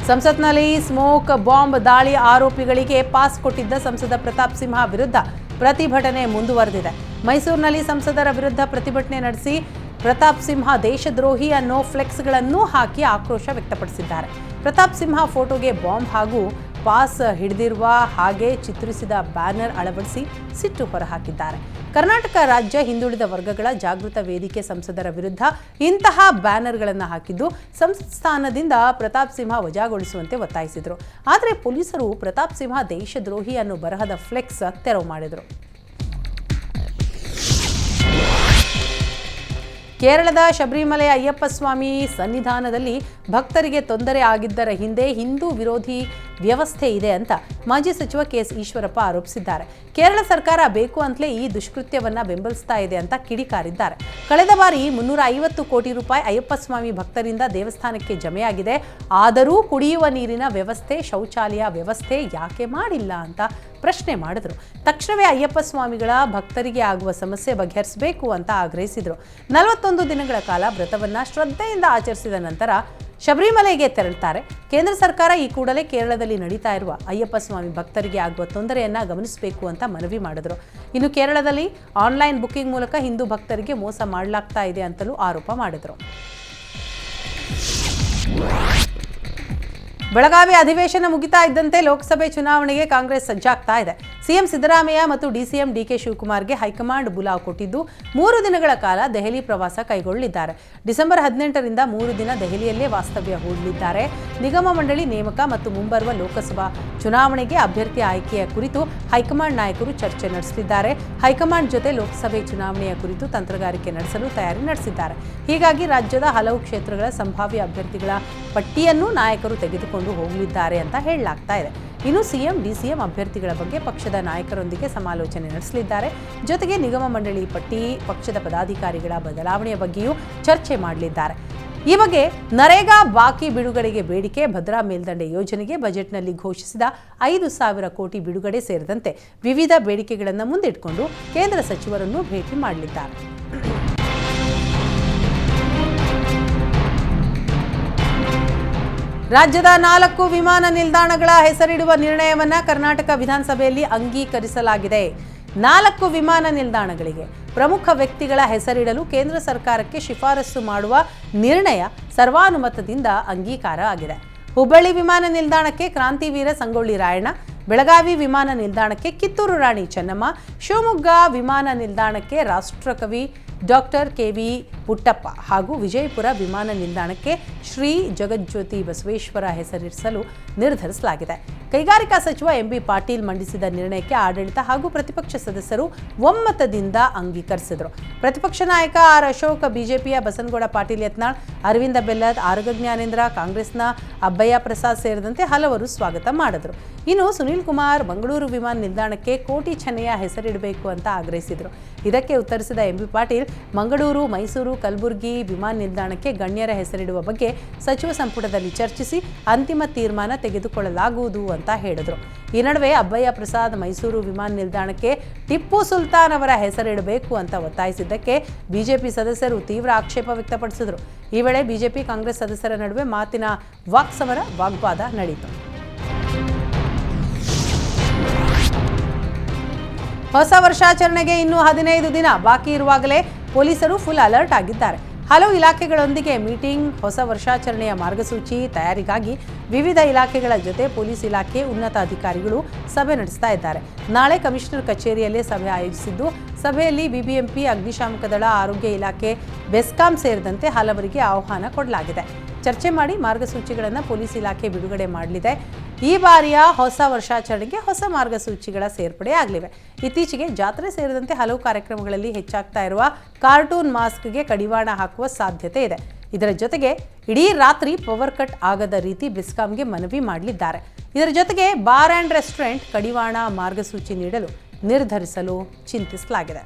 ಸಂಸತ್ನಲ್ಲಿ smoke bomb ದಾಳಿ ಆರೋಪಿಗಳಿಗೆ ಪಾಸ್ ಕೊಟ್ಟಿದ್ದ ಸಂಸದ ಪ್ರತಾಪ್ ಸಿಂಹ ವಿರುದ್ಧ ಪ್ರತಿಭಟನೆ ಮುಂದುವರೆದಿದೆ. ಮೈಸೂರಿನಲ್ಲಿ ಸಂಸದರ ವಿರುದ್ಧ ಪ್ರತಿಭಟನೆ ನಡೆಸಿ ಪ್ರತಾಪ್ ಸಿಂಹ ದೇಶದ್ರೋಹಿ ಅನ್ನೋ ಫ್ಲೆಕ್ಸ್ಗಳನ್ನು ಹಾಕಿ ಆಕ್ರೋಶ ವ್ಯಕ್ತಪಡಿಸಿದ್ದಾರೆ. ಪ್ರತಾಪ್ ಸಿಂಹ ಫೋಟೋಗೆ ಬಾಂಬ್ ಹಾಗೂ ಪಾಸ್ ಹಿಡಿದಿರುವ ಹಾಗೆ ಚಿತ್ರಿಸಿದ ಬ್ಯಾನರ್ ಅಳವಡಿಸಿ ಸಿಟ್ಟು ಹೊರಹಾಕಿದ್ದಾರೆ. ಕರ್ನಾಟಕ ರಾಜ್ಯ ಹಿಂದುಳಿದ ವರ್ಗಗಳ ಜಾಗೃತ ವೇದಿಕೆ ಸಂಸದರ ವಿರುದ್ಧ ಇಂತಹ ಬ್ಯಾನರ್ಗಳನ್ನು ಹಾಕಿದ್ದು ಸಂಸತ್ ಸ್ಥಾನದಿಂದ ಪ್ರತಾಪ್ ಸಿಂಹ ವಜಾಗೊಳಿಸುವಂತೆ ಒತ್ತಾಯಿಸಿದರು. ಆದರೆ ಪೊಲೀಸರು ಪ್ರತಾಪ್ ಸಿಂಹ ದೇಶದ್ರೋಹಿ ಅನ್ನೋ ಬರಹದ ಫ್ಲೆಕ್ಸ್ ತೆರವು ಮಾಡಿದರು. ಕೇರಳದ ಶಬರಿಮಲೆ ಅಯ್ಯಪ್ಪ ಸ್ವಾಮಿ ಸನ್ನಿಧಾನದಲ್ಲಿ ಭಕ್ತರಿಗೆ ತೊಂದರೆ ಆಗಿದ್ದರ ಹಿಂದೆ ಹಿಂದೂ ವಿರೋಧಿ ವ್ಯವಸ್ಥೆ ಇದೆ ಅಂತ ಮಾಜಿ ಸಚಿವ ಕೆಎಸ್ ಈಶ್ವರಪ್ಪ ಆರೋಪಿಸಿದ್ದಾರೆ. ಕೇರಳ ಸರ್ಕಾರ ಬೇಕು ಅಂತಲೇ ಈ ದುಷ್ಕೃತ್ಯವನ್ನ ಬೆಂಬಲಿಸ್ತಾ ಇದೆ ಅಂತ ಕಿಡಿಕಾರಿದ್ದಾರೆ. ಕಳೆದ ಬಾರಿ 350 ಕೋಟಿ ರೂಪಾಯಿ ಅಯ್ಯಪ್ಪ ಸ್ವಾಮಿ ಭಕ್ತರಿಂದ ದೇವಸ್ಥಾನಕ್ಕೆ ಜಮೆಯಾಗಿದೆ. ಆದರೂ ಕುಡಿಯುವ ನೀರಿನ ವ್ಯವಸ್ಥೆ, ಶೌಚಾಲಯ ವ್ಯವಸ್ಥೆ ಯಾಕೆ ಮಾಡಿಲ್ಲ ಅಂತ ಪ್ರಶ್ನೆ ಮಾಡಿದ್ರು. ತಕ್ಷಣವೇ ಅಯ್ಯಪ್ಪ ಸ್ವಾಮಿಗಳ ಭಕ್ತರಿಗೆ ಆಗುವ ಸಮಸ್ಯೆ ಬಗೆಹರಿಸಬೇಕು ಅಂತ ಆಗ್ರಹಿಸಿದರು. 41 ದಿನಗಳ ಕಾಲ ವ್ರತವನ್ನ ಶ್ರದ್ಧೆಯಿಂದ ಆಚರಿಸಿದ ನಂತರ ಶಬರಿಮಲೆಗೆ ತೆರಳುತ್ತಾರೆ. ಕೇಂದ್ರ ಸರ್ಕಾರ ಈ ಕೂಡಲೇ ಕೇರಳದಲ್ಲಿ ನಡೀತಾ ಇರುವ ಅಯ್ಯಪ್ಪ ಸ್ವಾಮಿ ಭಕ್ತರಿಗೆ ಆಗುವ ತೊಂದರೆಯನ್ನ ಗಮನಿಸಬೇಕು ಅಂತ ಮನವಿ ಮಾಡಿದ್ರು. ಇನ್ನು ಕೇರಳದಲ್ಲಿ ಆನ್ಲೈನ್ ಬುಕಿಂಗ್ ಮೂಲಕ ಹಿಂದೂ ಭಕ್ತರಿಗೆ ಮೋಸ ಮಾಡಲಾಗ್ತಾ ಇದೆ ಅಂತಲೂ ಆರೋಪ ಮಾಡಿದ್ರು. ಬೆಳಗಾವಿ ಅಧಿವೇಶನ ಮುಗಿತಾ ಇದ್ದಂತೆ ಲೋಕಸಭೆ ಚುನಾವಣೆಗೆ ಕಾಂಗ್ರೆಸ್ ಸಜ್ಜಾಗ್ತಾ ಇದೆ. ಸಿಎಂ ಸಿದ್ದರಾಮಯ್ಯ ಮತ್ತು ಡಿಸಿಎಂ ಡಿಕೆ ಶಿವಕುಮಾರ್ಗೆ ಹೈಕಮಾಂಡ್ ಬುಲಾವ್ ಕೊಟ್ಟಿದ್ದು 3 ದಿನಗಳ ಕಾಲ ದೆಹಲಿ ಪ್ರವಾಸ ಕೈಗೊಳ್ಳಲಿದ್ದಾರೆ. ಡಿಸೆಂಬರ್ 18ರಿಂದ 3 ದಿನ ದೆಹಲಿಯಲ್ಲೇ ವಾಸ್ತವ್ಯ ಹೂಡಲಿದ್ದಾರೆ. ನಿಗಮ ಮಂಡಳಿ ನೇಮಕ ಮತ್ತು ಮುಂಬರುವ ಲೋಕಸಭಾ ಚುನಾವಣೆಗೆ ಅಭ್ಯರ್ಥಿ ಆಯ್ಕೆಯ ಕುರಿತು ಹೈಕಮಾಂಡ್ ನಾಯಕರು ಚರ್ಚೆ ನಡೆಸಲಿದ್ದಾರೆ. ಹೈಕಮಾಂಡ್ ಜೊತೆ ಲೋಕಸಭೆ ಚುನಾವಣೆಯ ಕುರಿತು ತಂತ್ರಗಾರಿಕೆ ನಡೆಸಲು ತಯಾರಿ ನಡೆಸಿದ್ದಾರೆ. ಹೀಗಾಗಿ ರಾಜ್ಯದ ಹಲವು ಕ್ಷೇತ್ರಗಳ ಸಂಭಾವ್ಯ ಅಭ್ಯರ್ಥಿಗಳ ಪಟ್ಟಿಯನ್ನು ನಾಯಕರು ತೆಗೆದುಕೊಂಡು ಹೋಗಲಿದ್ದಾರೆ ಅಂತ ಹೇಳಲಾಗ್ತಾ ಇದೆ. ಇನ್ನು ಸಿಎಂ ಡಿಸಿಎಂ ಅಭ್ಯರ್ಥಿಗಳ ಬಗ್ಗೆ ಪಕ್ಷದ ನಾಯಕರೊಂದಿಗೆ ಸಮಾಲೋಚನೆ ನಡೆಸಲಿದ್ದಾರೆ. ಜೊತೆಗೆ ನಿಗಮ ಮಂಡಳಿ ಪಟ್ಟಿ, ಪಕ್ಷದ ಪದಾಧಿಕಾರಿಗಳ ಬದಲಾವಣೆಯ ಬಗ್ಗೆಯೂ ಚರ್ಚೆ ಮಾಡಲಿದ್ದಾರೆ. ಈ ಬಗ್ಗೆ ನರೇಗಾ ಬಾಕಿ ಬಿಡುಗಡೆಗೆ ಬೇಡಿಕೆ, ಭದ್ರಾ ಮೇಲ್ದಂಡೆ ಯೋಜನೆಗೆ ಬಜೆಟ್ನಲ್ಲಿ ಘೋಷಿಸಿದ 5,000 ಕೋಟಿ ಬಿಡುಗಡೆ ಸೇರಿದಂತೆ ವಿವಿಧ ಬೇಡಿಕೆಗಳನ್ನು ಮುಂದಿಟ್ಟುಕೊಂಡು ಕೇಂದ್ರ ಸಚಿವರನ್ನು ಭೇಟಿ ಮಾಡಲಿದ್ದಾರೆ. ರಾಜ್ಯದ 4 ವಿಮಾನ ನಿಲ್ದಾಣಗಳ ಹೆಸರಿಡುವ ನಿರ್ಣಯವನ್ನು ಕರ್ನಾಟಕ ವಿಧಾನಸಭೆಯಲ್ಲಿ ಅಂಗೀಕರಿಸಲಾಗಿದೆ. 4 ವಿಮಾನ ನಿಲ್ದಾಣಗಳಿಗೆ ಪ್ರಮುಖ ವ್ಯಕ್ತಿಗಳ ಹೆಸರಿಡಲು ಕೇಂದ್ರ ಸರ್ಕಾರಕ್ಕೆ ಶಿಫಾರಸು ಮಾಡುವ ನಿರ್ಣಯ ಸರ್ವಾನುಮತದಿಂದ ಅಂಗೀಕಾರ ಆಗಿದೆ. ಹುಬ್ಬಳ್ಳಿ ವಿಮಾನ ನಿಲ್ದಾಣಕ್ಕೆ ಕ್ರಾಂತಿವೀರ ಸಂಗೊಳ್ಳಿ ರಾಯಣ್ಣ, ಬೆಳಗಾವಿ ವಿಮಾನ ನಿಲ್ದಾಣಕ್ಕೆ ಕಿತ್ತೂರು ರಾಣಿ ಚೆನ್ನಮ್ಮ, ಶಿವಮೊಗ್ಗ ವಿಮಾನ ನಿಲ್ದಾಣಕ್ಕೆ ರಾಷ್ಟ್ರಕವಿ ಡಾಕ್ಟರ್ ಕೆವಿ ಪುಟ್ಟಪ್ಪ ಹಾಗೂ ವಿಜಯಪುರ ವಿಮಾನ ನಿಲ್ದಾಣಕ್ಕೆ ಶ್ರೀ ಜಗಜ್ಯೋತಿ ಬಸವೇಶ್ವರ ಹೆಸರಿಸಲು ನಿರ್ಧರಿಸಲಾಗಿದೆ. ಕೈಗಾರಿಕಾ ಸಚಿವ ಎಂಬಿ ಪಾಟೀಲ್ ಮಂಡಿಸಿದ ನಿರ್ಣಯಕ್ಕೆ ಆಡಳಿತ ಹಾಗೂ ಪ್ರತಿಪಕ್ಷ ಸದಸ್ಯರು ಒಮ್ಮತದಿಂದ ಅಂಗೀಕರಿಸಿದರು. ಪ್ರತಿಪಕ್ಷ ನಾಯಕ ಆರ್ ಅಶೋಕ್, ಬಿಜೆಪಿಯ ಬಸನಗೌಡ ಪಾಟೀಲ್ ಯತ್ನಾಳ್, ಅರವಿಂದ ಬೆಲ್ಲದ್, ಆರಗ ಜ್ಞಾನೇಂದ್ರ, ಕಾಂಗ್ರೆಸ್ನ ಅಬ್ಬಯ್ಯ ಪ್ರಸಾದ್ ಸೇರಿದಂತೆ ಹಲವರು ಸ್ವಾಗತ ಮಾಡಿದರು. ಇನ್ನು ಸುನೀಲ್ ಕುಮಾರ್ ಮಂಗಳೂರು ವಿಮಾನ ನಿಲ್ದಾಣಕ್ಕೆ ಕೋಟಿ ಚೆನ್ನಯ್ಯ ಹೆಸರಿಡಬೇಕು ಅಂತ ಆಗ್ರಹಿಸಿದರು. ಇದಕ್ಕೆ ಉತ್ತರಿಸಿದ ಎಂಬಿ ಪಾಟೀಲ್, ಮಂಗಳೂರು, ಮೈಸೂರು, ಕಲಬುರಗಿ ವಿಮಾನ ನಿಲ್ದಾಣಕ್ಕೆ ಗಣ್ಯರ ಹೆಸರಿಡುವ ಬಗ್ಗೆ ಸಚಿವ ಸಂಪುಟದಲ್ಲಿ ಚರ್ಚಿಸಿ ಅಂತಿಮ ತೀರ್ಮಾನ ತೆಗೆದುಕೊಳ್ಳಲಾಗುವುದು ಅಂತ ಹೇಳಿದರು. ಈ ನಡುವೆ ಅಬ್ಬಯ್ಯ ಪ್ರಸಾದ್ ಮೈಸೂರು ವಿಮಾನ ನಿಲ್ದಾಣಕ್ಕೆ ಟಿಪ್ಪು ಸುಲ್ತಾನ್ ಅವರ ಹೆಸರಿಡಬೇಕು ಅಂತ ಒತ್ತಾಯಿಸಿದ್ದಕ್ಕೆ ಬಿಜೆಪಿ ಸದಸ್ಯರು ತೀವ್ರ ಆಕ್ಷೇಪ ವ್ಯಕ್ತಪಡಿಸಿದರು. ಈ ವೇಳೆ ಬಿಜೆಪಿ ಕಾಂಗ್ರೆಸ್ ಸದಸ್ಯರ ನಡುವೆ ಮಾತಿನ ವಾಗ್ವಾದ ನಡೆಯಿತು. ಹೊಸ ವರ್ಷಾಚರಣೆಗೆ ಇನ್ನು 15 ದಿನ ಬಾಕಿ ಇರುವಾಗಲೇ ಪೊಲೀಸರು ಫುಲ್ ಅಲರ್ಟ್ ಆಗಿದ್ದಾರೆ. ಹಲವು ಇಲಾಖೆಗಳೊಂದಿಗೆ ಮೀಟಿಂಗ್, ಹೊಸ ವರ್ಷಾಚರಣೆಯ ಮಾರ್ಗಸೂಚಿ ತಯಾರಿಗಾಗಿ ವಿವಿಧ ಇಲಾಖೆಗಳ ಜೊತೆ ಪೊಲೀಸ್ ಇಲಾಖೆ ಉನ್ನತ ಅಧಿಕಾರಿಗಳು ಸಭೆ ನಡೆಸ್ತಾ ಇದ್ದಾರೆ. ನಾಳೆ ಕಮಿಷನರ್ ಕಚೇರಿಯಲ್ಲೇ ಸಭೆ ಆಯೋಜಿಸಿದ್ದು, ಸಭೆಯಲ್ಲಿ ಬಿಬಿಎಂಪಿ, ಅಗ್ನಿಶಾಮಕ ದಳ, ಆರೋಗ್ಯ ಇಲಾಖೆ, ಬೆಸ್ಕಾಂ ಸೇರಿದಂತೆ ಹಲವರಿಗೆ ಆಹ್ವಾನ ಕೊಡಲಾಗಿದೆ. ಚರ್ಚೆ ಮಾಡಿ ಮಾರ್ಗಸೂಚಿಗಳನ್ನು ಪೊಲೀಸ್ ಇಲಾಖೆ ಬಿಡುಗಡೆ ಮಾಡಲಿದೆ. ಈ ಬಾರಿಯ ಹೊಸ ವರ್ಷಾಚರಣೆಗೆ ಹೊಸ ಮಾರ್ಗಸೂಚಿಗಳ ಸೇರ್ಪಡೆ ಆಗಲಿವೆ. ಇತ್ತೀಚೆಗೆ ಜಾತ್ರೆ ಸೇರಿದಂತೆ ಹಲವು ಕಾರ್ಯಕ್ರಮಗಳಲ್ಲಿ ಹೆಚ್ಚಾಗ್ತಾ ಇರುವ ಕಾರ್ಟೂನ್ ಮಾಸ್ಕ್ಗೆ ಕಡಿವಾಣ ಹಾಕುವ ಸಾಧ್ಯತೆ ಇದೆ. ಇದರ ಜೊತೆಗೆ ಇಡೀ ರಾತ್ರಿ ಪವರ್ ಕಟ್ ಆಗದ ರೀತಿ ಬೆಸ್ಕಾಂಗೆ ಮನವಿ ಮಾಡಲಿದ್ದಾರೆ. ಇದರ ಜೊತೆಗೆ ಬಾರ್ ಆ್ಯಂಡ್ ರೆಸ್ಟೋರೆಂಟ್ ಕಡಿವಾಣ ಮಾರ್ಗಸೂಚಿ ನೀಡಲು ನಿರ್ಧರಿಸಲು ಚಿಂತಿಸಲಾಗಿದೆ.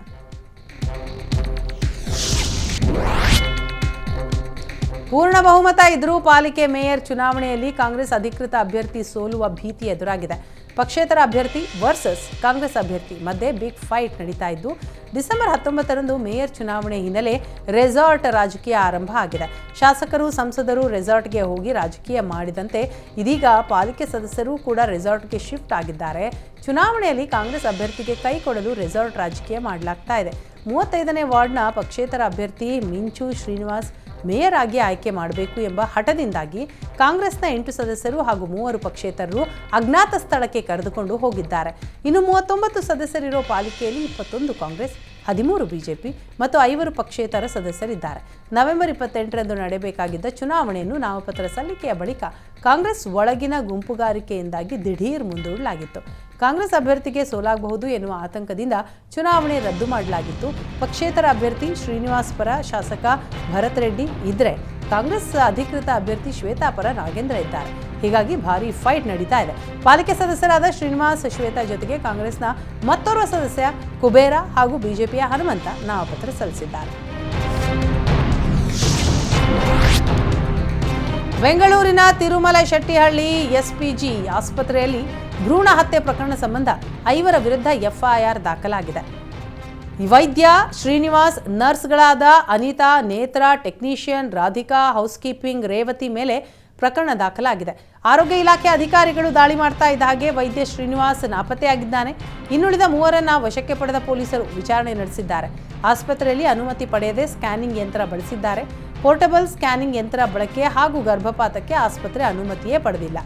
ಪೂರ್ಣ ಬಹುಮತ ಇದ್ರೂ ಪಾಲಿಕೆ ಮೇಯರ್ ಚುನಾವಣೆಯಲ್ಲಿ ಕಾಂಗ್ರೆಸ್ ಅಧಿಕೃತ ಅಭ್ಯರ್ಥಿ ಸೋಲುವ ಭೀತಿ ಎದುರಾಗಿದೆ. ಪಕ್ಷೇತರ ಅಭ್ಯರ್ಥಿ ವರ್ಸಸ್ ಕಾಂಗ್ರೆಸ್ ಅಭ್ಯರ್ಥಿ ಮಧ್ಯೆ ಬಿಗ್ ಫೈಟ್ ನಡೀತಾ ಇದ್ದು, ಡಿಸೆಂಬರ್ 19ರಂದು ಮೇಯರ್ ಚುನಾವಣೆ ಹಿನ್ನೆಲೆ ರೆಸಾರ್ಟ್ ರಾಜಕೀಯ ಆರಂಭ ಆಗಿದೆ. ಶಾಸಕರು, ಸಂಸದರು ರೆಸಾರ್ಟ್ಗೆ ಹೋಗಿ ರಾಜಕೀಯ ಮಾಡಿದಂತೆ ಇದೀಗ ಪಾಲಿಕೆ ಸದಸ್ಯರು ಕೂಡ ರೆಸಾರ್ಟ್ಗೆ ಶಿಫ್ಟ್ ಆಗಿದ್ದಾರೆ. ಚುನಾವಣೆಯಲ್ಲಿ ಕಾಂಗ್ರೆಸ್ ಅಭ್ಯರ್ಥಿಗೆ ಕೈ ಕೊಡಲು ರೆಸಾರ್ಟ್ ರಾಜಕೀಯ ಮಾಡಲಾಗ್ತಾ ಇದೆ. 35ನೇ ವಾರ್ಡ್ನ ಪಕ್ಷೇತರ ಅಭ್ಯರ್ಥಿ ಮಿಂಚು ಶ್ರೀನಿವಾಸ್ ಮೇಯರ್ ಆಗಿ ಆಯ್ಕೆ ಮಾಡಬೇಕು ಎಂಬ ಹಠದಿಂದಾಗಿ ಕಾಂಗ್ರೆಸ್ನ 8 ಸದಸ್ಯರು ಹಾಗೂ 3 ಪಕ್ಷೇತರರು ಅಜ್ಞಾತ ಸ್ಥಳಕ್ಕೆ ಕರೆದುಕೊಂಡು ಹೋಗಿದ್ದಾರೆ. ಇನ್ನು 39 ಸದಸ್ಯರಿರೋ ಪಾಲಿಕೆಯಲ್ಲಿ 21 ಕಾಂಗ್ರೆಸ್, 13 ಬಿಜೆಪಿ ಮತ್ತು 5 ಪಕ್ಷೇತರ ಸದಸ್ಯರಿದ್ದಾರೆ. ನವೆಂಬರ್ 28ರಂದು ನಡೆಯಬೇಕಾಗಿದ್ದ ಚುನಾವಣೆಯನ್ನು ನಾಮಪತ್ರ ಸಲ್ಲಿಕೆಯ ಬಳಿಕ ಕಾಂಗ್ರೆಸ್ ಒಳಗಿನ ಗುಂಪುಗಾರಿಕೆಯಿಂದಾಗಿ ದಿಢೀರ್ ಮುಂದೂಡಲಾಗಿತ್ತು. ಕಾಂಗ್ರೆಸ್ ಅಭ್ಯರ್ಥಿಗೆ ಸೋಲಾಗಬಹುದು ಎನ್ನುವ ಆತಂಕದಿಂದ ಚುನಾವಣೆ ರದ್ದು ಮಾಡಲಾಗಿತ್ತು. ಪಕ್ಷೇತರ ಅಭ್ಯರ್ಥಿ ಶ್ರೀನಿವಾಸ್ ಪರ ಶಾಸಕ ಭರತ್ ರೆಡ್ಡಿ ಇದ್ರೆ, ಕಾಂಗ್ರೆಸ್ ಅಧಿಕೃತ ಅಭ್ಯರ್ಥಿ ಶ್ವೇತಾ ಪರ ನಾಗೇಂದ್ರ ಇದ್ದಾರೆ. ಹೀಗಾಗಿ ಭಾರಿ ಫೈಟ್ ನಡೀತಾ ಇದೆ. ಪಾಲಿಕೆ ಸದಸ್ಯರಾದ ಶ್ರೀನಿವಾಸ್, ಶ್ವೇತಾ ಜೊತೆಗೆ ಕಾಂಗ್ರೆಸ್ನ ಮತ್ತೋರ್ವ ಸದಸ್ಯ ಕುಬೇರ ಹಾಗೂ ಬಿಜೆಪಿಯ ಹನುಮಂತ ನಾಮಪತ್ರ ಸಲ್ಲಿಸಿದ್ದಾರೆ. ಬೆಂಗಳೂರಿನ ತಿರುಮಲ ಶೆಟ್ಟಿಹಳ್ಳಿ ಎಸ್ಪಿಜಿ ಆಸ್ಪತ್ರೆಯಲ್ಲಿ ಭ್ರೂಣ ಹತ್ಯೆ ಪ್ರಕರಣ ಸಂಬಂಧ 5 ವಿರುದ್ಧ ಎಫ್ಐಆರ್ ದಾಖಲಾಗಿದೆ. ವೈದ್ಯ ಶ್ರೀನಿವಾಸ್, ನರ್ಸ್ಗಳಾದ ಅನಿತಾ, ನೇತ್ರ, ಟೆಕ್ನಿಷಿಯನ್ ರಾಧಿಕಾ, ಹೌಸ್ಕೀಪಿಂಗ್ ರೇವತಿ ಮೇಲೆ ಪ್ರಕರಣ ದಾಖಲಾಗಿದೆ. ಆರೋಗ್ಯ ಇಲಾಖೆ ಅಧಿಕಾರಿಗಳು ದಾಳಿ ಮಾಡ್ತಾ ಇದ್ದ ಹಾಗೆ ವೈದ್ಯ ಶ್ರೀನಿವಾಸ್ ನಾಪತ್ತೆಯಾಗಿದ್ದಾನೆ. ಇನ್ನುಳಿದ 3ರನ್ನ ವಶಕ್ಕೆ ಪಡೆದ ಪೊಲೀಸರು ವಿಚಾರಣೆ ನಡೆಸಿದ್ದಾರೆ. ಆಸ್ಪತ್ರೆಯಲ್ಲಿ ಅನುಮತಿ ಪಡೆಯದೆ ಸ್ಕ್ಯಾನಿಂಗ್ ಯಂತ್ರ ಬಳಸಿದ್ದಾರೆ. ಪೋರ್ಟಬಲ್ ಸ್ಕ್ಯಾನಿಂಗ್ ಯಂತ್ರ ಬಳಕೆ ಹಾಗೂ ಗರ್ಭಪಾತಕ್ಕೆ ಆಸ್ಪತ್ರೆ ಅನುಮತಿಯೇ ಪಡೆದಿಲ್ಲ.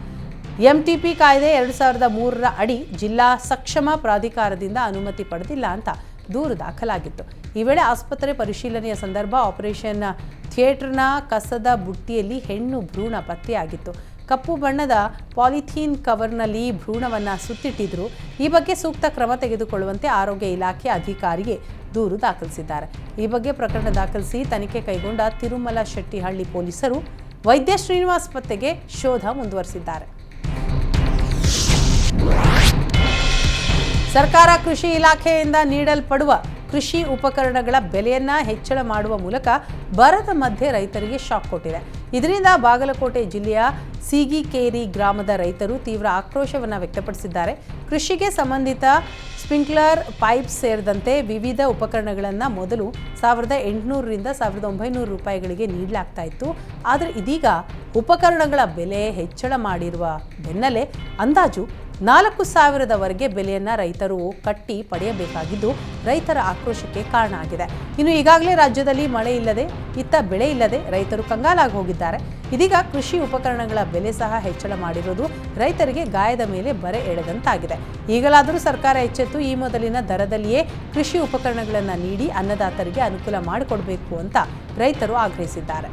ಎಂಟಿಪಿ ಕಾಯ್ದೆ 2003ರ ಅಡಿ ಜಿಲ್ಲಾ ಸಕ್ಷಮ ಪ್ರಾಧಿಕಾರದಿಂದ ಅನುಮತಿ ಪಡೆದಿಲ್ಲ ಅಂತ ದೂರು ದಾಖಲಾಗಿತ್ತು. ಈ ವೇಳೆ ಆಸ್ಪತ್ರೆ ಪರಿಶೀಲನೆಯ ಸಂದರ್ಭ ಆಪರೇಷನ್ ಥಿಯೇಟರ್ನ ಕಸದ ಬುಟ್ಟಿಯಲ್ಲಿ ಹೆಣ್ಣು ಭ್ರೂಣ ಪತ್ತೆಯಾಗಿತ್ತು. ಕಪ್ಪು ಬಣ್ಣದ ಪಾಲಿಥೀನ್ ಕವರ್ನಲ್ಲಿ ಭ್ರೂಣವನ್ನು ಸುತ್ತಿಟ್ಟಿದ್ರು. ಈ ಬಗ್ಗೆ ಸೂಕ್ತ ಕ್ರಮ ತೆಗೆದುಕೊಳ್ಳುವಂತೆ ಆರೋಗ್ಯ ಇಲಾಖೆ ಅಧಿಕಾರಿಗೆ ದೂರು ದಾಖಲಿಸಿದ್ದಾರೆ. ಈ ಬಗ್ಗೆ ಪ್ರಕರಣ ದಾಖಲಿಸಿ ತನಿಖೆ ಕೈಗೊಂಡ ತಿರುಮಲ ಶೆಟ್ಟಿಹಳ್ಳಿ ಪೊಲೀಸರು ವೈದ್ಯ ಶ್ರೀನಿವಾಸ್ ಪತ್ತೆಗೆ ಶೋಧ ಮುಂದುವರೆಸಿದ್ದಾರೆ. ಸರ್ಕಾರ ಕೃಷಿ ಇಲಾಖೆಯಿಂದ ನೀಡಲ್ಪಡುವ ಕೃಷಿ ಉಪಕರಣಗಳ ಬೆಲೆಯನ್ನ ಹೆಚ್ಚಳ ಮಾಡುವ ಮೂಲಕ ಬರದ ಮಧ್ಯೆ ರೈತರಿಗೆ ಶಾಕ್ ಕೊಟ್ಟಿದೆ. ಇದರಿಂದ ಬಾಗಲಕೋಟೆ ಜಿಲ್ಲೆಯ ಸೀಗಿಕೇರಿ ಗ್ರಾಮದ ರೈತರು ತೀವ್ರ ಆಕ್ರೋಶವನ್ನು ವ್ಯಕ್ತಪಡಿಸಿದ್ದಾರೆ. ಕೃಷಿಗೆ ಸಂಬಂಧಿತ ಸ್ಪ್ರಿಂಕ್ಲರ್, ಪೈಪ್ ಸೇರಿದಂತೆ ವಿವಿಧ ಉಪಕರಣಗಳನ್ನು ಮೊದಲು 1800ರಿಂದ 1900 ರೂಪಾಯಿಗಳಿಗೆ ನೀಡಲಾಗ್ತಾ ಇತ್ತು. ಆದರೆ ಇದೀಗ ಉಪಕರಣಗಳ ಬೆಲೆ ಹೆಚ್ಚಳ ಮಾಡಿರುವ ಬೆನ್ನಲ್ಲೇ ಅಂದಾಜು 4000ವರೆಗೆ ಬೆಲೆಯನ್ನು ರೈತರು ಕಟ್ಟಿ ಪಡೆಯಬೇಕಾಗಿದ್ದು ರೈತರ ಆಕ್ರೋಶಕ್ಕೆ ಕಾರಣ ಆಗಿದೆ. ಇನ್ನು ಈಗಾಗಲೇ ರಾಜ್ಯದಲ್ಲಿ ಮಳೆ ಇಲ್ಲದೆ, ಇತ್ತ ಬೆಳೆ ಇಲ್ಲದೆ ರೈತರು ಕಂಗಾಲಾಗಿ ಹೋಗಿದ್ದಾರೆ. ಇದೀಗ ಕೃಷಿ ಉಪಕರಣಗಳ ಬೆಲೆ ಸಹ ಹೆಚ್ಚಳ ಮಾಡಿರುವುದು ರೈತರಿಗೆ ಗಾಯದ ಮೇಲೆ ಬರೆ ಎಳೆದಂತಾಗಿದೆ. ಈಗಲಾದರೂ ಸರ್ಕಾರ ಎಚ್ಚೆತ್ತು ಈ ಮೊದಲಿನ ದರದಲ್ಲಿಯೇ ಕೃಷಿ ಉಪಕರಣಗಳನ್ನು ನೀಡಿ ಅನ್ನದಾತರಿಗೆ ಅನುಕೂಲ ಮಾಡಿಕೊಡಬೇಕು ಅಂತ ರೈತರು ಆಗ್ರಹಿಸಿದ್ದಾರೆ.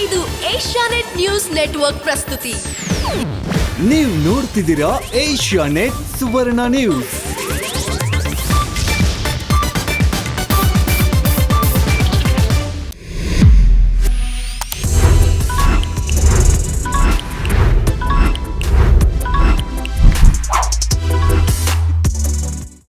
ಇದು ಏಷ್ಯಾನೆಟ್ ನ್ಯೂಸ್ ನೆಟ್ವರ್ಕ್ ಪ್ರಸ್ತುತಿ. ನೀವು ನೋಡ್ತಿದ್ದೀರಾ ಏಷ್ಯಾನೆಟ್ ಸುವರ್ಣ ನ್ಯೂಸ್.